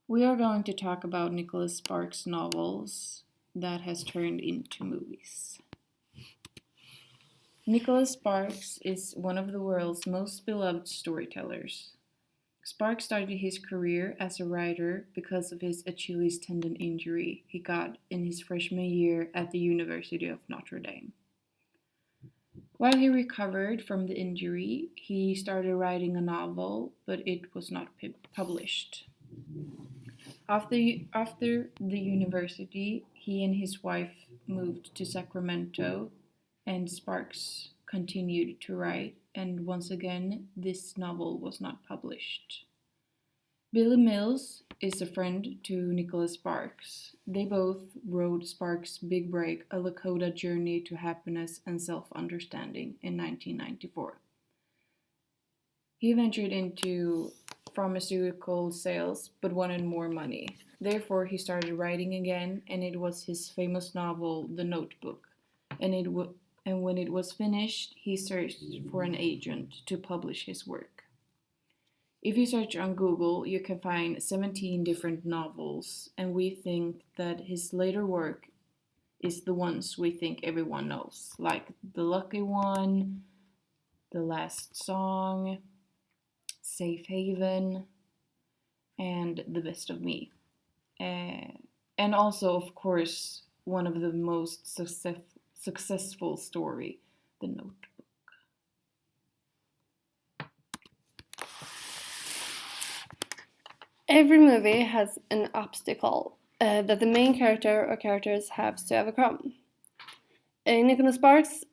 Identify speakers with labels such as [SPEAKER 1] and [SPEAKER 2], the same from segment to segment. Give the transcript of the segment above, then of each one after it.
[SPEAKER 1] We are going to talk about Nicholas Sparks' novels that has turned into movies. Nicholas Sparks is one of the world's most beloved storytellers. Sparks started his career as a writer because of his Achilles tendon injury he got in his freshman year at the University of Notre Dame. While he recovered from the injury, he started writing a novel, but it was not published. After the university, he and his wife moved to Sacramento, and Sparks continued to write, and once again, this novel was not published. Billy Mills is a friend to Nicholas Sparks. They both wrote Sparks' big break, A Lakota Journey to Happiness and Self-Understanding, in 1994. He ventured into pharmaceutical sales but wanted more money. Therefore, he started writing again, and it was his famous novel, The Notebook. And when it was finished, he searched for an agent to publish his work. If you search on Google, you can find 17 different novels, and we think that his later work is the ones we think everyone knows, like The Lucky One, The Last Song, Safe Haven, and The Best of Me. And also, of course, one of the most successful story, The Notebook.
[SPEAKER 2] Every movie has an obstacle that the main character or characters have to overcome. In Nicholas Sparks'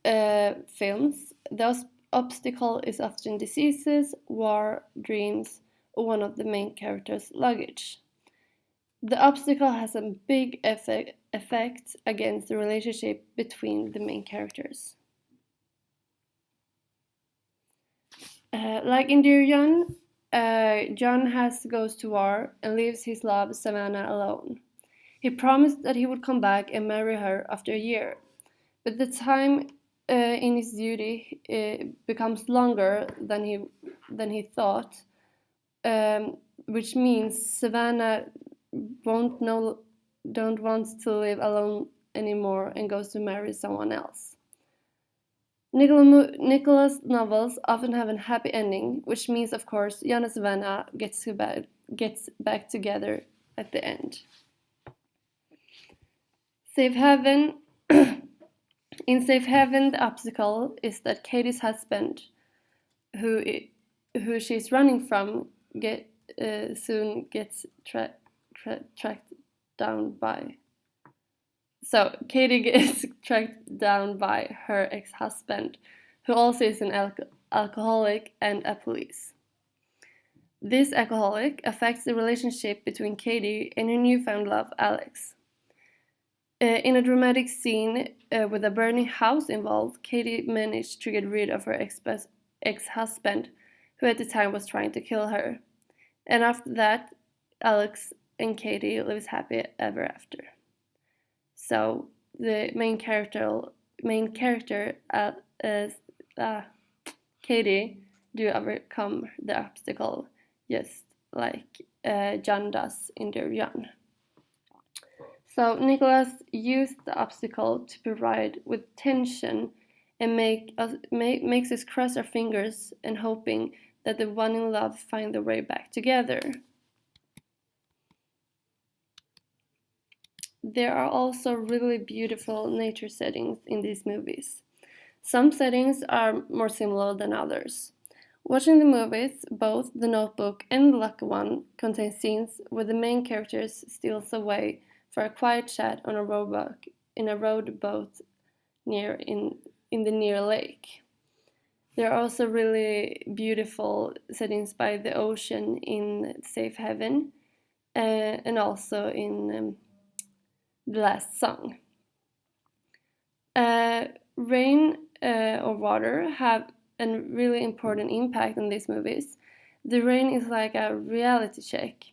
[SPEAKER 2] films, the obstacle is often diseases, war, dreams, or one of the main characters' luggage. The obstacle has a big effect against the relationship between the main characters. Like in Dear John, John goes to war and leaves his love Savannah alone. He promised that he would come back and marry her after a year, but the time in his duty becomes longer than he thought, which means Savannah don't want to live alone anymore and goes to marry someone else. Nicholas' novels often have a happy ending, which means, of course, Jan and Savannah gets back together at the end. Safe Haven. In Safe Haven, the obstacle is that Katie's husband, who she's running from, soon gets tracked down by. So Katie gets tracked down by her ex-husband, who also is an alcoholic and a police. This alcoholic affects the relationship between Katie and her newfound love, Alex. In a dramatic scene with a burning house involved, Katie managed to get rid of her ex-husband, who at the time was trying to kill her. And after that, Alex and Katie lives happy ever after. So the main character Katie do overcome the obstacle, just like John does in Dear John. So Nicholas used the obstacle to provide with tension and makes us cross our fingers and hoping that the one in love find their way back together. There are also really beautiful nature settings in these movies. Some settings are more similar than others. Watching the movies, both The Notebook and The Lucky One contain scenes where the main characters steals away for a quiet chat on a rowboat in the near lake. There are also really beautiful settings by the ocean in Safe Haven and also in The Last Song. Rain or water have a really important impact on these movies. The rain is like a reality check.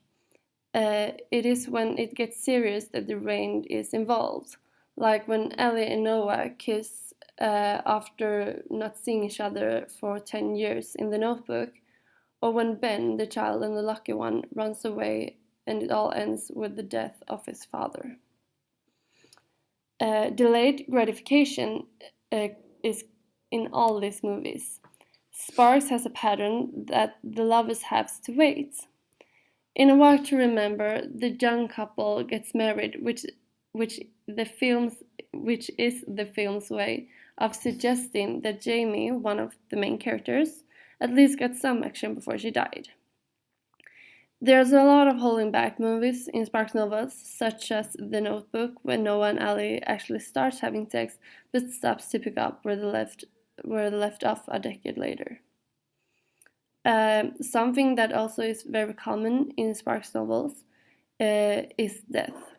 [SPEAKER 2] It is when it gets serious that the rain is involved, like when Ellie and Noah kiss after not seeing each other for 10 years in The Notebook, or when Ben, the child and the lucky one, runs away and it all ends with the death of his father. Delayed gratification is in all these movies. Sparks has a pattern that the lovers have to wait. In A Walk to Remember, the young couple gets married, which is the film's way of suggesting that Jamie, one of the main characters, at least got some action before she died. There's a lot of holding back movies in Sparks novels, such as The Notebook, when Noah and Allie actually starts having sex, but stops to pick up where they left off a decade later. Something that also is very common in Sparks novels is death.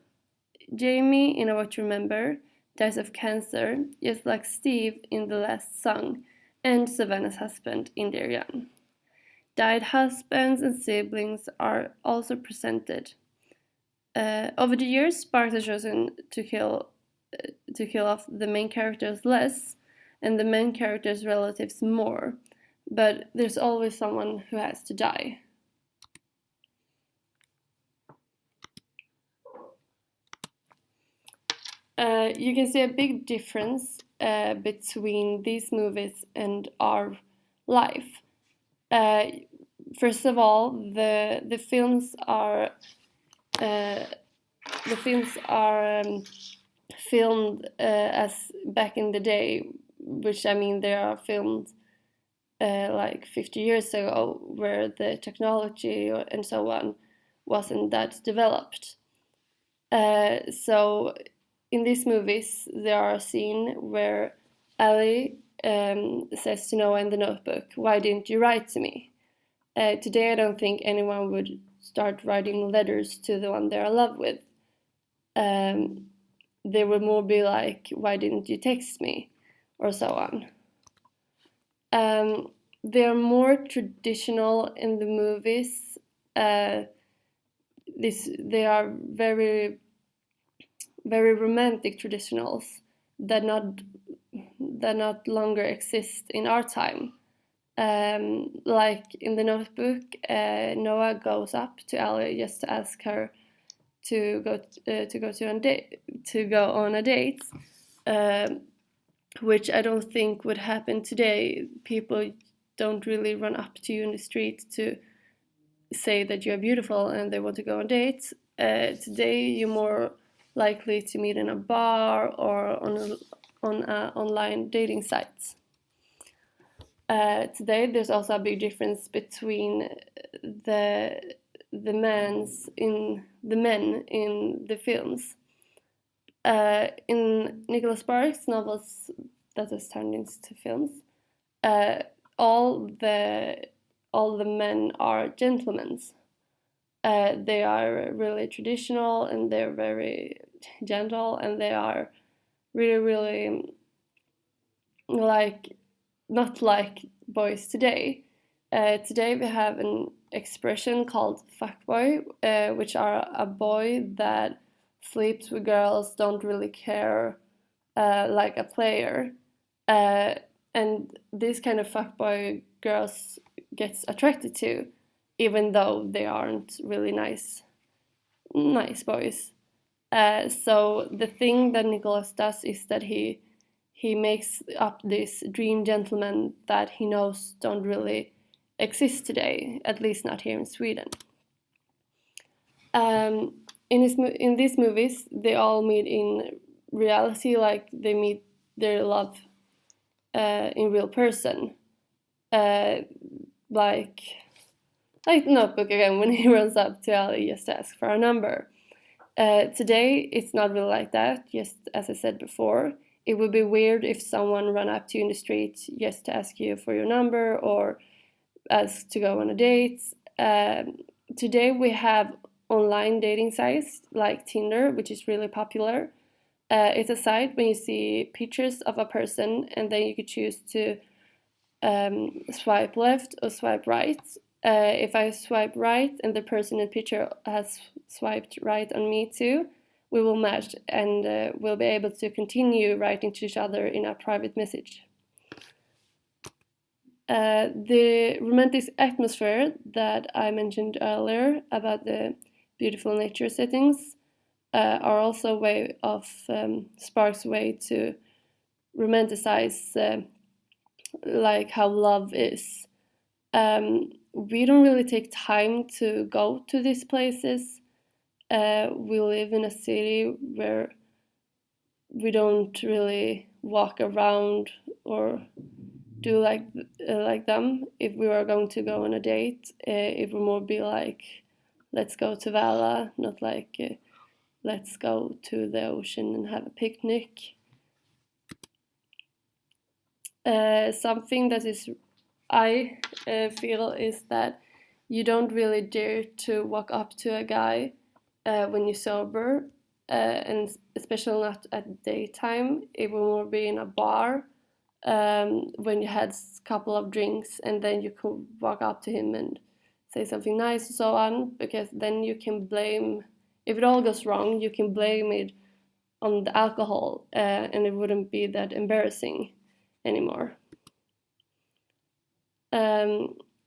[SPEAKER 2] Jamie, in A Walk to Remember, dies of cancer, just like Steve in The Last Song, and Savannah's husband in Dear Young. Died husbands and siblings are also presented. Over the years, Sparks has chosen to kill off the main characters less, and the main characters' relatives more, but there's always someone who has to die. You can see a big difference between these movies and our life. First of all, the films are filmed as back in the day, which I mean they are filmed like 50 years ago, where the technology and so on wasn't that developed. So in these movies, there are a scene where Allie says to Noah in The Notebook, "Why didn't you write to me?" Today, I don't think anyone would start writing letters to the one they're in love with. They would more be like, "Why didn't you text me?" or so on. They're more traditional in the movies. They are very, very romantic traditionals that not longer exist in our time. Like in The Notebook, Noah goes up to Allie just to ask her to go on a date, which I don't think would happen today. People don't really run up to you in the street to say that you're beautiful and they want to go on dates. Today, you're more likely to meet in a bar or on online dating sites. Today, there's also a big difference between the men in the films. In Nicholas Sparks' novels that is turned into films, all the men are gentlemen. They are really traditional and they're very gentle, and they are really, really not like boys today. Today we have an expression called fuckboy, which are a boy that sleeps with girls, don't really care, like a player. And this kind of fuckboy girls gets attracted to, even though they aren't really nice boys. So the thing that Nicholas does is that he makes up this dream gentleman that he knows don't really exist today, at least not here in Sweden. In these movies, they all meet in reality, like they meet their love in real person. Like Notebook again, when he runs up to Allie just to ask for a number. Today, it's not really like that, just as I said before. It would be weird if someone ran up to you in the street just to ask you for your number or ask to go on a date. Today we have online dating sites like Tinder, which is really popular. It's a site where you see pictures of a person and then you could choose to swipe left or swipe right. If I swipe right and the person in the picture has swiped right on me too, we will match and we'll be able to continue writing to each other in a private message. The romantic atmosphere that I mentioned earlier about the beautiful nature settings are also a way of Spark's way to romanticize like how love is. We don't really take time to go to these places. We live in a city where we don't really walk around or do like them. If we were going to go on a date, it would more be like, let's go to Vala, not like let's go to the ocean and have a picnic. Something that is I feel is that you don't really dare to walk up to a guy when you're sober, and especially not at daytime. It will more be in a bar when you had a couple of drinks, and then you could walk up to him and say something nice and so on, because then you can blame, if it all goes wrong, you can blame it on the alcohol, and it wouldn't be that embarrassing anymore.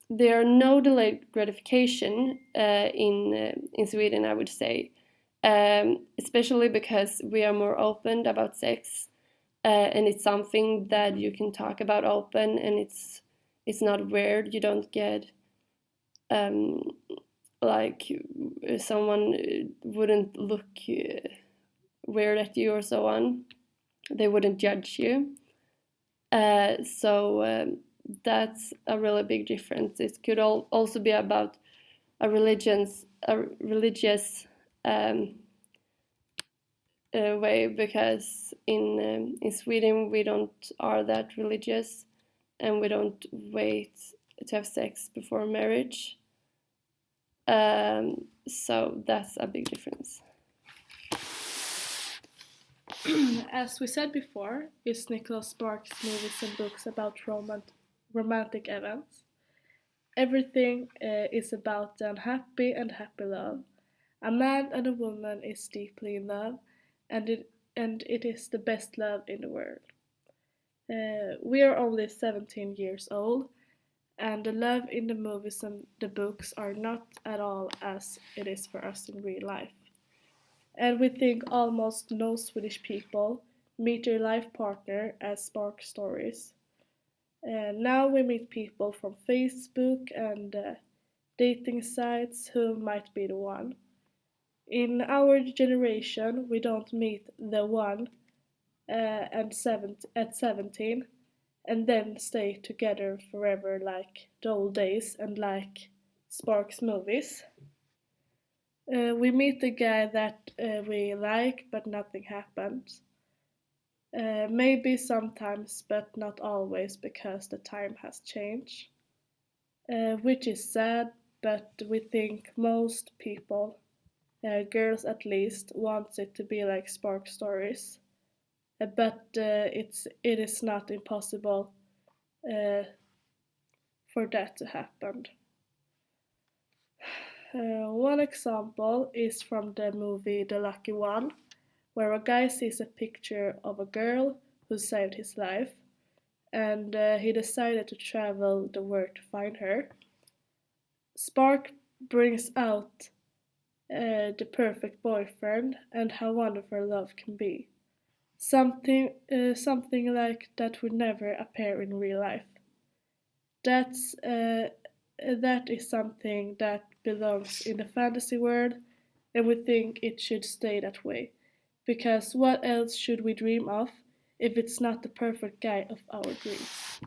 [SPEAKER 2] There are no delayed gratification in Sweden, I would say, especially because we are more open about sex, and it's something that you can talk about open, and it's not weird. You don't get like someone wouldn't look weird at you or so on. They wouldn't judge you. So that's a really big difference. It could also be about a religious way, because in Sweden we don't are that religious, and we don't wait to have sex before marriage. So that's a big difference.
[SPEAKER 3] As we said before, it's Nicholas Sparks' movies and books about romantic events. Everything is about the unhappy and happy love. A man and a woman is deeply in love, and it is the best love in the world. We are only 17 years old, and the love in the movies and the books are not at all as it is for us in real life. And we think almost no Swedish people meet their life partner as Spark stories. And now we meet people from Facebook and dating sites who might be the one. In our generation, we don't meet the one at 17 and then stay together forever like the old days and like Sparks movies. We meet the guy that we like, but nothing happens. Maybe sometimes, but not always, because the time has changed. Which is sad, but we think most people, girls at least, want it to be like Spark stories. But it is not impossible for that to happen. One example is from the movie The Lucky One, where a guy sees a picture of a girl who saved his life, and he decided to travel the world to find her. Spark brings out the perfect boyfriend and how wonderful love can be. Something like that would never appear in real life. That is something that belongs in the fantasy world, and we think it should stay that way. Because what else should we dream of if it's not the perfect guy of our dreams?